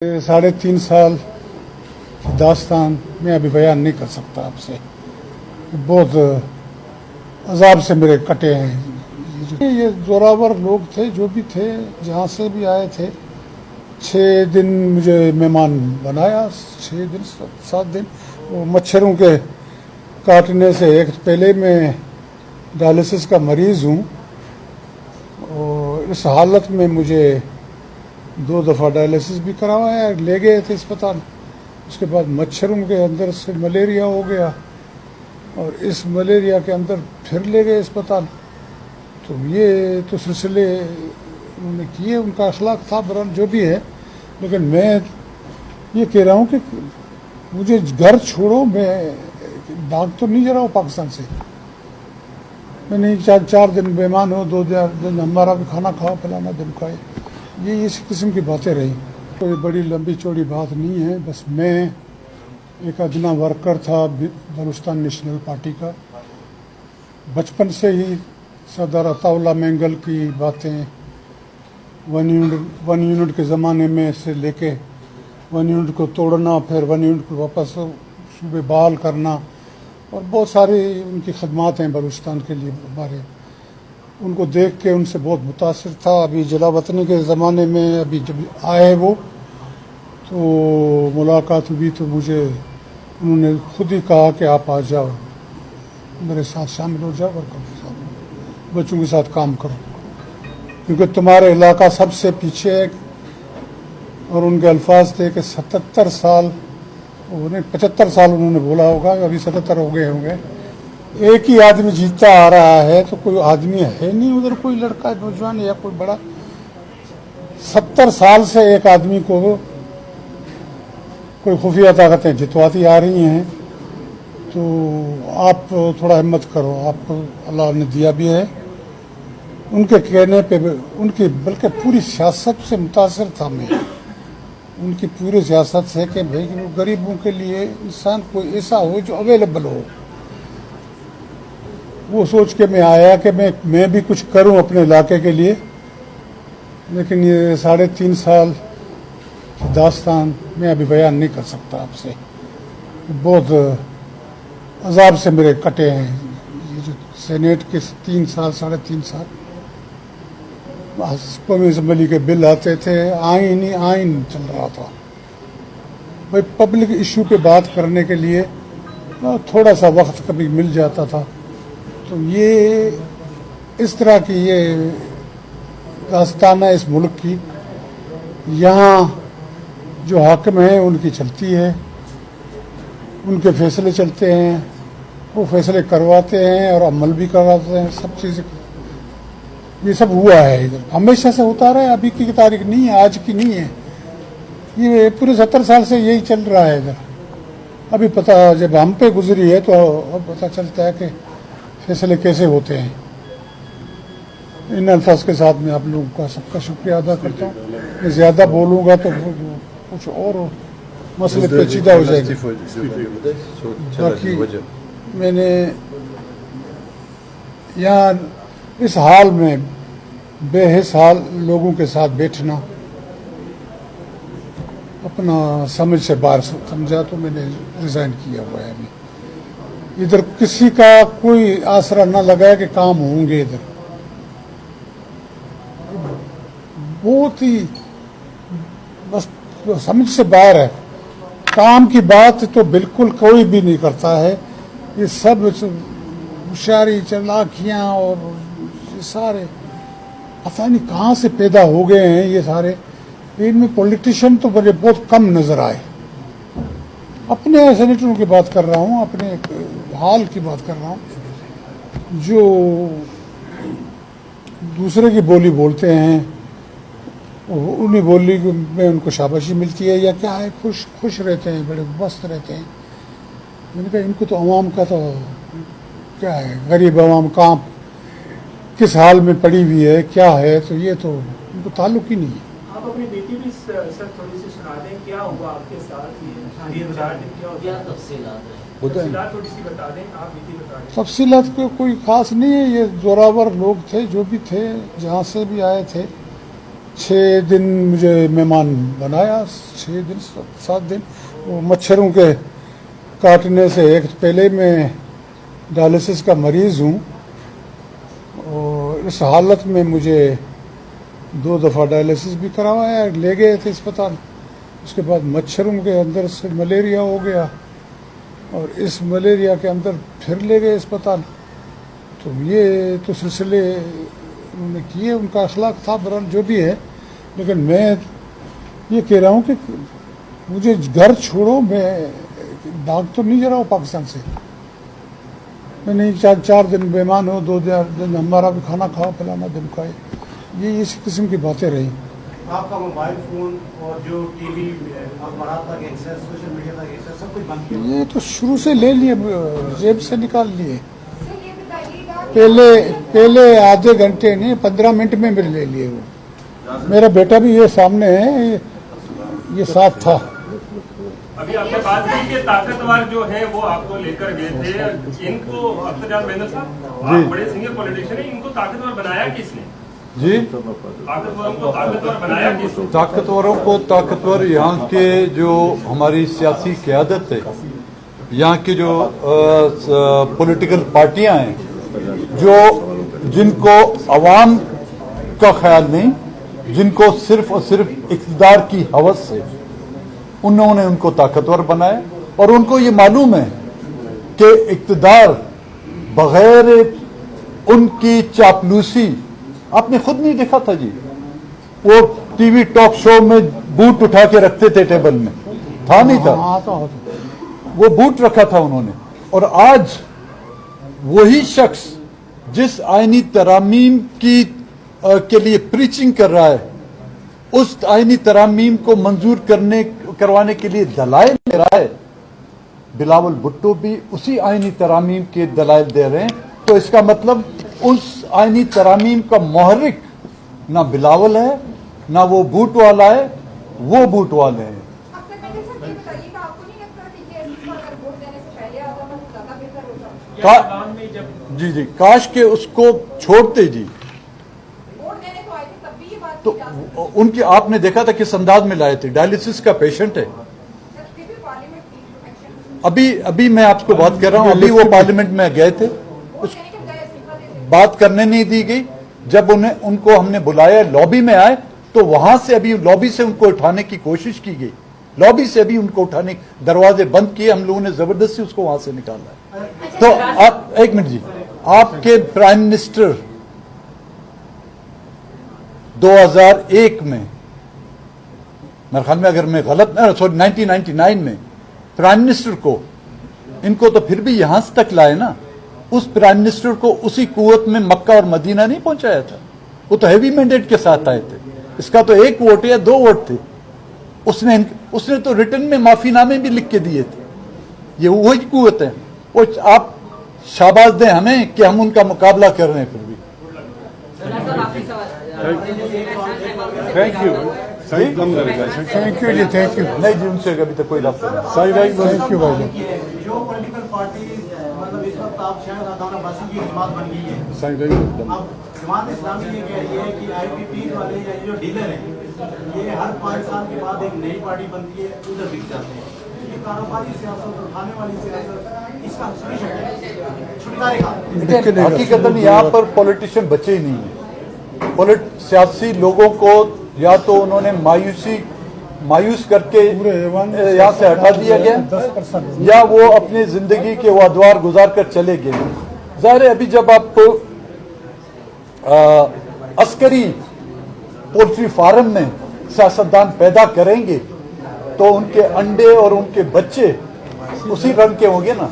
3.5 साल की दास्तान मैं अभी बयान नहीं कर सकता आपसे। बहुत अजाब से मेरे कटे हैं। ये जोरावर लोग थे, जो भी थे, जहाँ से भी आए थे। 6 दिन मुझे मेहमान बनाया, 6 दिन 7 दिन। वो मच्छरों के काटने से एक पहले मैं डायलिसिस का मरीज़ हूँ और इस हालत में मुझे 2 दफ़ा डायलिसिस भी करवाया, ले गए थे अस्पताल। उसके बाद मच्छरों के अंदर से मलेरिया हो गया और इस मलेरिया के अंदर फिर ले गए अस्पताल। तो ये तो सिलसिले उन्होंने किए, उनका अखलाक था, बहरहाल जो भी है। लेकिन मैं ये कह रहा हूँ कि मुझे घर छोड़ो, मैं भाग तो नहीं जा रहा हूँ पाकिस्तान से। मैं नहीं 4 दिन मेहमान हो, 2 दिन हमारा भी खाना खाओ, फलाना दिन खाए। ये इस किस्म की बातें रही। कोई बड़ी लंबी चौड़ी बात नहीं है। बस मैं एक अदना वर्कर था बलूचिस्तान नेशनल पार्टी का। बचपन से ही सरदार अताउल्लाह मेंगल की बातें, वन यूनिट के ज़माने में से लेके 1 यूनिट को तोड़ना, फिर 1 यूनिट को वापस सूबे बहाल करना, और बहुत सारी उनकी खदमात हैं बलूचिस्तान के लिए हमारे। उनको देख के उनसे बहुत मुतासिर था। अभी जलावतनी के ज़माने में अभी जब आए वो, तो मुलाकात हुई तो मुझे उन्होंने खुद ही कहा कि आप आ जाओ, मेरे साथ शामिल हो जाओ, वर्कर के साथ, बच्चों के साथ काम करो, क्योंकि तुम्हारा इलाका सबसे पीछे है। और उनके अल्फाज थे कि 77 साल, उन्हें 75 साल उन्होंने बोला होगा, अभी 77 हो गए होंगे, एक ही आदमी जीतता आ रहा है, तो कोई आदमी है नहीं उधर, कोई लड़का नौजवान या कोई बड़ा। 70 साल से एक आदमी को कोई खुफिया ताकतें जितवाती आ रही हैं। तो आप थोड़ा हिम्मत करो, आपको अल्लाह ने दिया भी है। उनके कहने पे उनकी बल्कि पूरी सियासत से मुतासर था मैं, उनकी पूरी सियासत से कि भाई वो गरीबों के लिए इंसान कोई ऐसा हो जो अवेलेबल हो। वो सोच के मैं आया कि मैं भी कुछ करूं अपने इलाके के लिए। लेकिन ये 3.5 साल की दास्तान मैं अभी बयान नहीं कर सकता आपसे। बहुत अजाब से मेरे कटे हैं। ये जो सेनेट के 3 साल 3.5 साल कौमी असम्बली के बिल आते थे, आइन चल रहा था। भाई पब्लिक इशू पे बात करने के लिए थोड़ा सा वक्त कभी मिल जाता था। तो ये इस तरह की ये दास्तान है इस मुल्क की। यहाँ जो हाकिम हैं उनकी चलती है, उनके फैसले चलते हैं, वो फैसले करवाते हैं और अमल भी करवाते हैं। सब चीज़ें ये सब हुआ है इधर, हमेशा से होता रहा है। अभी की तारीख नहीं है, आज की नहीं है, ये पूरे 70 साल से यही चल रहा है इधर। अभी पता जब हम पे गुजरी है तो अब पता चलता है कि फैसले कैसे होते हैं। इन अल्फाज के साथ मैं आप लोगों का सबका शुक्रिया अदा करता हूँ। मैं ज़्यादा बोलूँगा तो कुछ और मसले पेचीदा हो जाएंगे। बाकी मैंने यहाँ इस हाल में बेहिस हाल लोगों के साथ बैठना अपना समझ से बाहर समझा, तो मैंने रिज़ाइन किया हुआ है। अभी इधर किसी का कोई आसरा न लगाया कि काम होंगे। इधर बहुत ही बस समझ से बाहर है। काम की बात तो बिल्कुल कोई भी नहीं करता है। ये सब होशियारी, चालाकियाँ और ये सारे पता नहीं कहाँ से पैदा हो गए हैं ये सारे। इनमें पॉलिटिशियन तो मुझे बहुत कम नज़र आए। अपने सेनेटरों की बात कर रहा हूँ, अपने हाल की बात कर रहा हूँ। जो दूसरे की बोली बोलते हैं, उन्हीं बोली में उनको शाबाशी मिलती है या क्या है, खुश रहते हैं, बड़े मस्त रहते हैं। मैंने कहा इनको तो अवाम का तो क्या है, गरीब अवाम कहाँ किस हाल में पड़ी हुई है, क्या है, तो ये तो उनको ताल्लुक ही नहीं है। आप अपनी बेटी भी सर थोड़ी सी सुना दें, क्या हुआ आपके साथ, ये 4 दिन क्या तफसीलात थोड़ी सी बता दें, आप बीती बता दें। तफसीलात कोई खास नहीं है। ये जोरावर लोग थे, जो भी थे, जहाँ से भी आए थे। 6 दिन मुझे मेहमान बनाया, 6 दिन 7 दिन। वो मच्छरों के काटने से, एक पहले मैं डायलिसिस का मरीज़ हूँ और इस हालत में मुझे 2 दफ़ा डायलिसिस भी करवाया, ले गए थे अस्पताल। उसके बाद मच्छरों के अंदर से मलेरिया हो गया और इस मलेरिया के अंदर फिर ले गए अस्पताल। तो ये तो सिलसिले उन्होंने किए, उनका अखलाक था, बहरहाल जो भी है। लेकिन मैं ये कह रहा हूँ कि मुझे घर छोड़ो, मैं भाग तो नहीं जा रहा हूँ पाकिस्तान से। मैं नहीं 4 दिन मेहमान हो, 2 दिन हमारा भी खाना खाओ, फलाना दिन खाए, ये इस किस्म की बातें रही। आपका मोबाइल फोन और जो टीवी, अखबार तक एक्सेस, सोशल मीडिया तक एक्सेस, सब कुछ बंद किया? ये तो शुरू से ले लिए, जेब से निकाल लिए। पहले आधे घंटे नहीं, 15 मिनट में भी ले लिए वो। मेरा बेटा भी ये सामने है, ये साथ था। अभी आपने बात की कि ताकतवर जो है वो आपको लेकर गए थे, इनको अख्तर मेहनत साहब, आप बड़े सीनियर पॉलिटिशियन हैं, इनको ताकतवर बनाया किसने? जी, ताकतवरों को ताकतवर बनाया किसने? ताकतवरों को ताकतवर यहाँ के जो हमारी सियासी क़यादत है, यहाँ की जो पॉलिटिकल पार्टियां हैं, जो जिनको अवाम का ख्याल नहीं, जिनको सिर्फ और सिर्फ इक़्तिदार की हवस से, उन्होंने उनको ताकतवर बनाया। और उनको ये मालूम है कि इक़्तिदार बगैर उनकी चापलूसी, आपने खुद नहीं देखा था जी, वो टीवी टॉक शो में बूट उठा के रखते थे टेबल में, था नहीं था, वो बूट रखा था उन्होंने। और आज वही शख्स जिस आईनी तरामीम की के लिए प्रीचिंग कर रहा है, उस आईनी तरामीम को मंजूर करवाने के लिए दलाइल दे रहा है, बिलावल भुट्टो भी उसी आईनी तरामीम के दलाइल दे रहे हैं। तो इसका मतलब उस आईनी तरामीम का मुहर्रिक ना बिलावल है, ना वो बूट वाला है, वो बूट वाले हैं। जी जी, काश के उसको छोड़ते जी, तो उनकी आपने देखा था किस अंदाज में लाए थे, डायलिसिस का पेशेंट है। अभी मैं आपको बात कर रहा हूं, अभी वो पार्लियामेंट में गए थे, बात करने नहीं दी गई। जब उनको हमने बुलाया, लॉबी में आए, तो वहां से अभी लॉबी से उनको उठाने की कोशिश की गई, लॉबी से अभी उनको उठाने, दरवाजे बंद किए, हम लोगों ने जबरदस्ती उसको वहां से निकाला। तो आप एक मिनट जी, आपके प्राइम मिनिस्टर 2001 में, मेरे ख्याल में, अगर मैं गलत ना, सॉरी 1999 में प्राइम मिनिस्टर को, इनको तो फिर भी यहां तक लाए ना, उस प्राइम मिनिस्टर को उसी कुवत में मक्का और मदीना नहीं पहुंचाया था, वो तो हैवी मैंडेट के साथ आए थे। इसका तो 1 वोट या 2 वोट थे, उसने तो रिटर्न में माफीनामे भी लिख के दिए थे। ये वही कुवत है। वो आप शाबाश दें हमें कि हम उनका मुकाबला कर रहे हैं। फिर भी थैंक यू जी, थैंक यू। नहीं जी, उनसे अभी तक कोई रब्ता नहीं। सही भाई, थैंक यू भाई। जो पॉलिटिकल पार्टी मतलब इस वक्त आप शायद आदानाबासी की जमात बन गई है, सही भाई। अब जमात इस्लामी ये कह रही है कि IPP वाले या जो डीलर हैं, ये हर 5 साल के बाद एक नई पार्टी बनती है, उधर बिक जाते हैं। ये कारोबारी सियासत और खाने वाली सियासत, इसका छुटकारे का हकीकत यहाँ पर पॉलिटिशियन बचे ही नहीं है। सियासी लोगों को या तो उन्होंने मायूस करके यहाँ से हटा दिया गया, या वो अपनी जिंदगी के वो अदवार गुजार कर चले गए। जाहिर है, अभी जब आप अस्करी पोल्ट्री फार्म में सियासतदान पैदा करेंगे, तो उनके अंडे और उनके बच्चे उसी रंग के होंगे ना।